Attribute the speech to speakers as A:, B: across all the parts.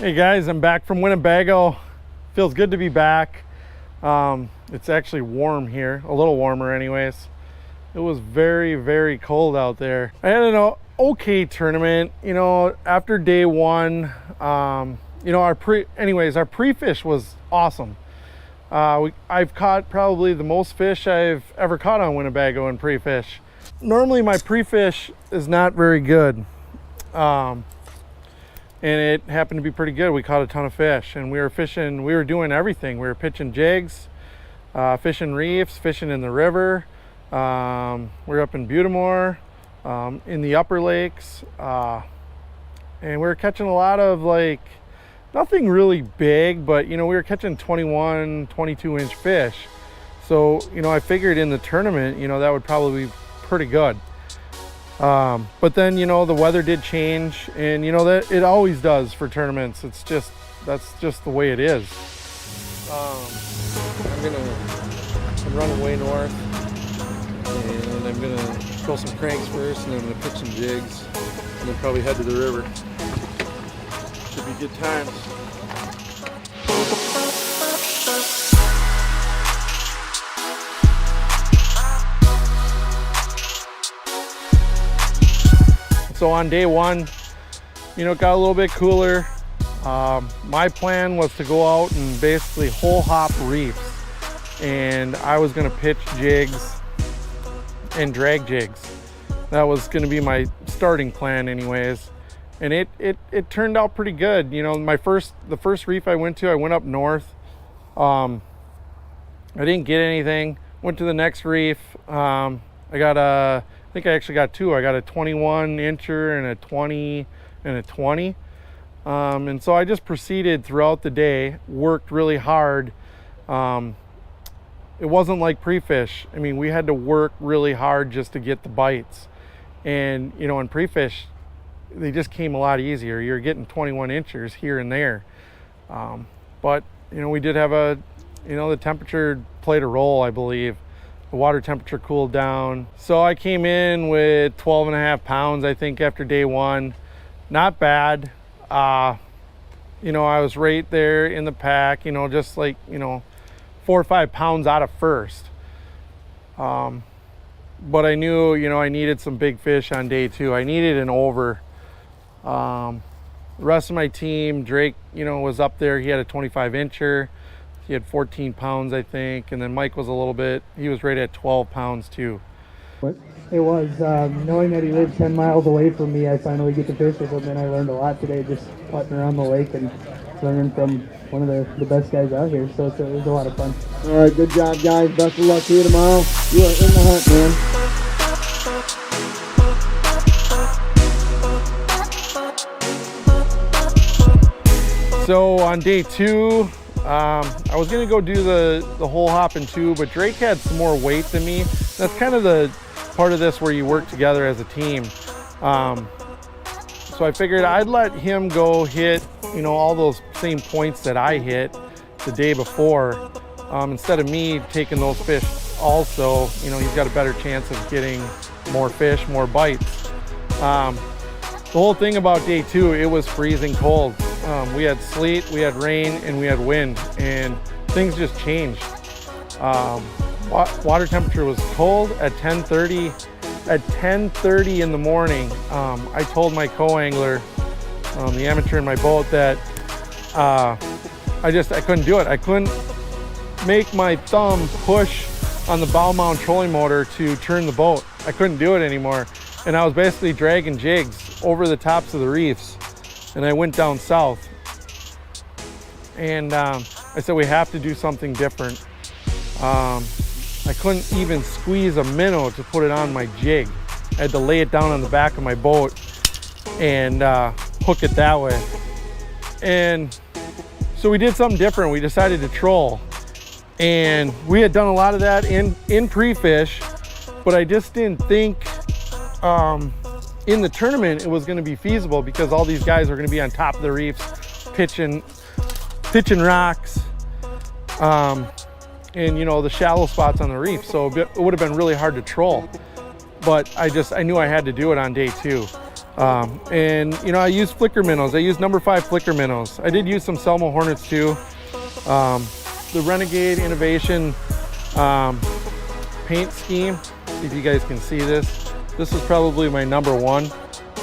A: Hey guys, I'm back from Winnebago. Feels good to be back. It's actually warm here, a little warmer anyways. It was very, very cold out there. I had an okay tournament, you know, after day one. You know, our pre-fish was awesome. I've caught probably the most fish I've ever caught on Winnebago in pre-fish. Normally my pre-fish is not very good. And it happened to be pretty good. We caught a ton of fish, and we were fishing, we were doing everything. We were pitching jigs, fishing reefs, fishing in the river. We were up in Butamore, in the upper lakes, and we were catching a lot of, like, nothing really big, but you know, we were catching 21, 22 inch fish. So, you know, I figured in the tournament, you know, that would probably be pretty good. But then, you know, the weather did change, and you know that it always does for tournaments. It's just, that's just the way it is. I'm running way north, and I'm gonna throw some cranks first, and then I'm gonna pitch some jigs, and then probably head to the river. Should be good times. So on day one, you know, it got a little bit cooler. My plan was to go out and basically hole hop reefs, and I was gonna pitch jigs and drag jigs. That was gonna be my starting plan anyways. And it turned out pretty good. You know, the first reef I went to, I went up north. I didn't get anything. Went to the next reef. I think I actually got two. I got a 21 incher and a 20 and a 20. And so I just proceeded throughout the day, worked really hard. It wasn't like pre-fish. I mean, we had to work really hard just to get the bites. And, you know, in pre-fish, they just came a lot easier. You're getting 21 inchers here and there. But, you know, we did have the temperature played a role, I believe. The water temperature cooled down. So I came in with 12.5 pounds, I think, after day one. Not bad. You know, I was right there in the pack, you know, just like, you know, 4 or 5 pounds out of first. But I knew, you know, I needed some big fish on day two. I needed an over. The rest of my team, Drake, you know, was up there. He had a 25 incher. He had 14 pounds, I think, and then Mike was he was right at 12 pounds too.
B: But it was, knowing that he lived 10 miles away from me, I finally get to fish with him, and I learned a lot today just putting around the lake and learning from one of the best guys out here, so it was a lot of fun.
C: All right, good job, guys. Best of luck to you tomorrow. You are in the hunt,
A: man. So on day two, I was gonna go do the hole hop in two, but Drake had some more weight than me. That's kind of the part of this where you work together as a team. So I figured I'd let him go hit, you know, all those same points that I hit the day before, instead of me taking those fish also. You know, he's got a better chance of getting more fish, more bites. The whole thing about day two, it was freezing cold. We had sleet, we had rain, and we had wind, and things just changed. Water temperature was cold at 10:30. At 10:30 in the morning, I told my co-angler, the amateur in my boat, that I couldn't do it. I couldn't make my thumb push on the bow mount trolling motor to turn the boat. I couldn't do it anymore. And I was basically dragging jigs over the tops of the reefs. And I went down south. And I said, we have to do something different. I couldn't even squeeze a minnow to put it on my jig. I had to lay it down on the back of my boat and hook it that way. And so we did something different. We decided to troll, and we had done a lot of that in pre-fish, but I just didn't think in the tournament it was going to be feasible, because all these guys are going to be on top of the reefs pitching rocks, and you know, the shallow spots on the reef. So it would have been really hard to troll, but I knew I had to do it on day 2. And you know, I used flicker minnows. I used number 5 flicker minnows. I did use some Selma Hornets too. The Renegade Innovation paint scheme, see if you guys can see this. This is probably my number 1.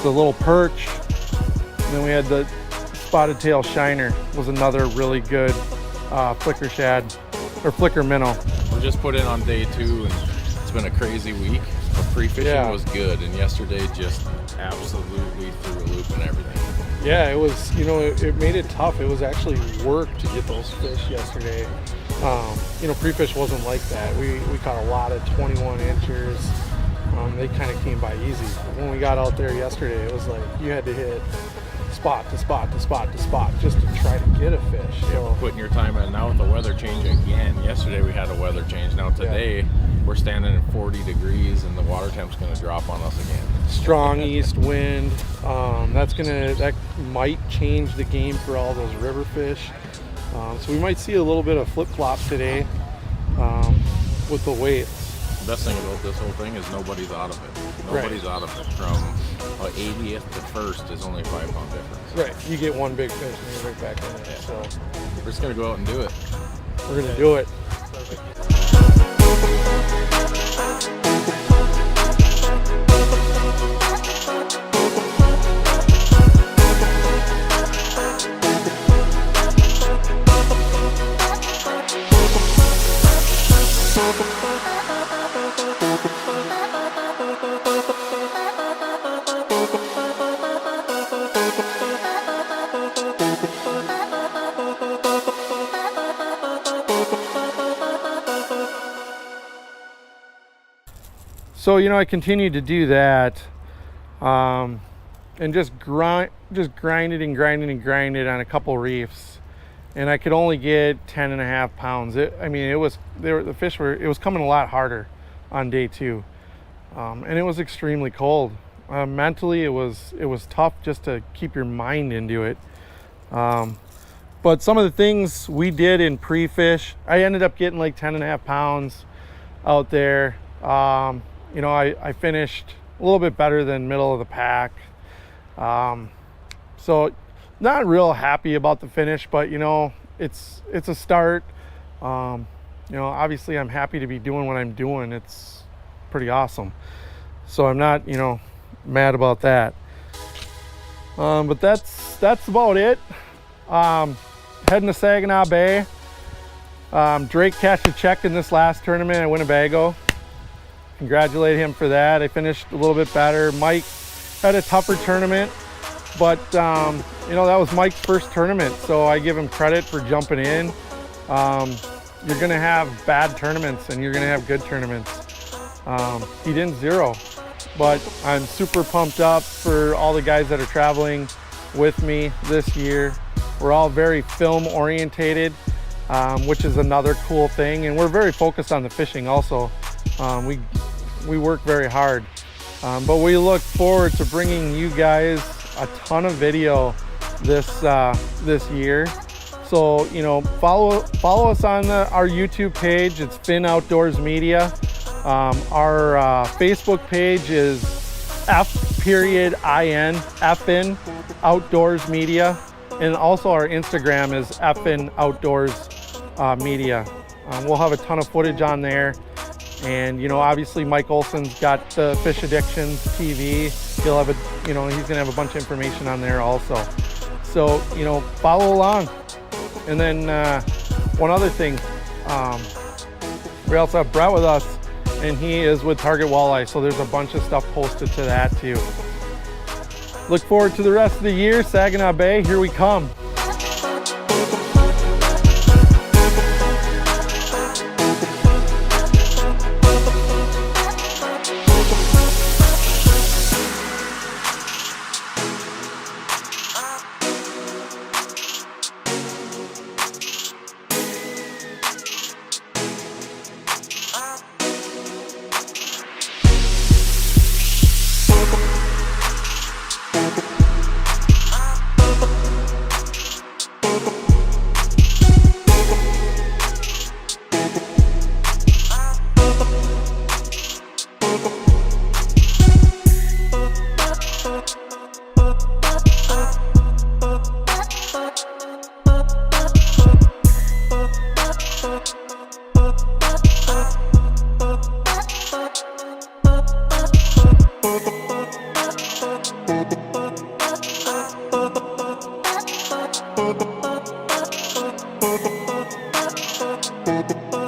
A: The little perch. And then we had the spotted tail shiner, was another really good flicker shad or flicker minnow.
D: We're just put in on day 2, and it's been a crazy week. But pre-fishing was good, and yesterday just absolutely threw a loop and everything.
A: Yeah, it was, you know, it made it tough. It was actually work to get those fish yesterday. You know, pre-fish wasn't like that. We caught a lot of 21 inchers. They kind of came by easy. When we got out there yesterday, it was like you had to hit spot to spot to spot to spot just to try to get a fish. So
D: putting your time in. Now with the weather change again, yesterday we had a weather change. Now today we're standing at 40 degrees and the water temp's going to drop on us again.
A: Strong east wind. That might change the game for all those river fish. So we might see a little bit of flip-flop today with the weights.
D: The best thing about this whole thing is nobody's out of it. Nobody's out of it. From 80th to 1st is only a 5-pound difference.
A: Right. You get one big fish and you're right back in it.
D: Yeah.
A: So
D: we're just going to go out and do it.
A: We're going to do it. So, you know, I continued to do that, and just grind it on a couple reefs, and I could only get 10.5 pounds. It was coming a lot harder on day 2, and it was extremely cold. Mentally, it was tough just to keep your mind into it. But some of the things we did in pre-fish, I ended up getting like 10.5 pounds out there. You know, I finished a little bit better than middle of the pack. So not real happy about the finish, but you know, it's a start. You know, obviously I'm happy to be doing what I'm doing. It's pretty awesome. So I'm not, you know, mad about that. But that's about it. Heading to Saginaw Bay. Drake cashed a check in this last tournament at Winnebago. Congratulate him for that. I finished a little bit better. Mike had a tougher tournament, but you know, that was Mike's first tournament, so I give him credit for jumping in. You're gonna have bad tournaments and you're gonna have good tournaments. He didn't zero, but I'm super pumped up for all the guys that are traveling with me this year. We're all very film orientated, which is another cool thing, and we're very focused on the fishing also. We work very hard, but we look forward to bringing you guys a ton of video this year. So, you know, follow us on our YouTube page. It's Finn Outdoors Media. Our Facebook page is F.IN Outdoors Media, and also our Instagram is F.IN Outdoors Media. We'll have a ton of footage on there. And, you know, obviously Mike Olson's got the Fish Addictions TV. He'll have you know, he's gonna have a bunch of information on there also. So, you know, follow along. And then one other thing, we also have Brett with us, and he is with Target Walleye. So there's a bunch of stuff posted to that too. Look forward to the rest of the year. Saginaw Bay, here we come.
E: Bye.